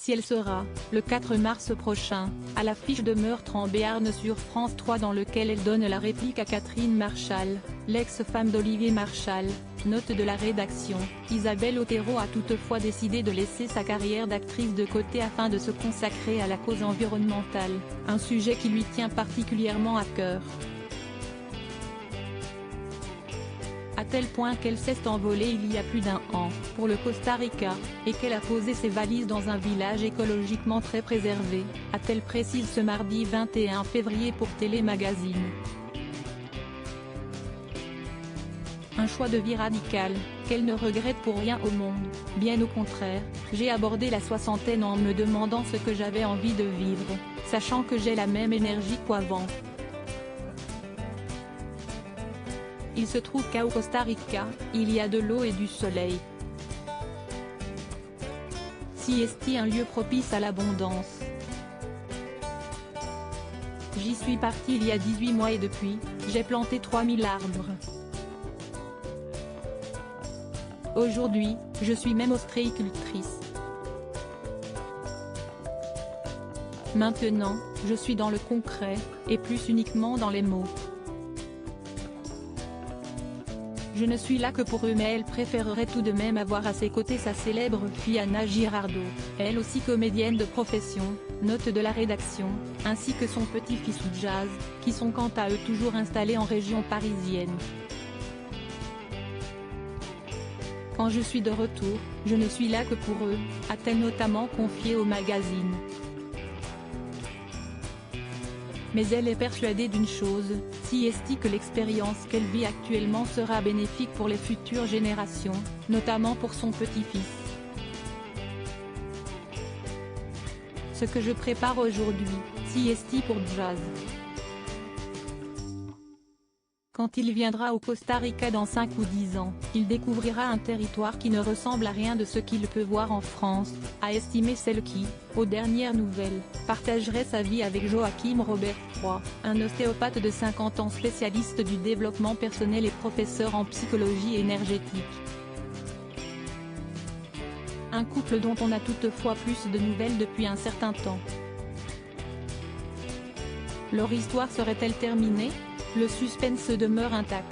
si elle sera, le 4 mars prochain, à l'affiche de Meurtre en Béarn sur France 3 dans lequel elle donne la réplique à Catherine Marchal, l'ex-femme d'Olivier Marchal. Note de la rédaction, Isabelle Otero a toutefois décidé de laisser sa carrière d'actrice de côté afin de se consacrer à la cause environnementale, un sujet qui lui tient particulièrement à cœur. À tel point qu'elle s'est envolée il y a plus d'1 an, pour le Costa Rica, et qu'elle a posé ses valises dans un village écologiquement très préservé, a-t-elle précise ce mardi 21 février pour Télé Magazine. Un choix de vie radical, qu'elle ne regrette pour rien au monde, bien au contraire. J'ai abordé la soixantaine en me demandant ce que j'avais envie de vivre, sachant que j'ai la même énergie qu'avant. Il se trouve qu'au Costa Rica, il y a de l'eau et du soleil. Siesti, un lieu propice à l'abondance. J'y suis partie il y a 18 mois et depuis, j'ai planté 3000 arbres. Aujourd'hui, je suis même ostréicultrice. Maintenant, je suis dans le concret, et plus uniquement dans les mots. Je ne suis là que pour eux, mais elle préférerait tout de même avoir à ses côtés sa célèbre fille Anna Girardot, elle aussi comédienne de profession, note de la rédaction, ainsi que son petit-fils Jazz, qui sont quant à eux toujours installés en région parisienne. Quand je suis de retour, je ne suis là que pour eux, a-t-elle notamment confié au magazine. Mais elle est persuadée d'une chose, Siesti, que l'expérience qu'elle vit actuellement sera bénéfique pour les futures générations, notamment pour son petit-fils. Ce que je prépare aujourd'hui, Siesti pour Jazz. Quand il viendra au Costa Rica dans 5 ou 10 ans, il découvrira un territoire qui ne ressemble à rien de ce qu'il peut voir en France, a estimé celle qui, aux dernières nouvelles, partagerait sa vie avec Joachim Robert III, un ostéopathe de 50 ans spécialiste du développement personnel et professeur en psychologie énergétique. Un couple dont on a toutefois plus de nouvelles depuis un certain temps. Leur histoire serait-elle terminée ? Le suspense demeure intact.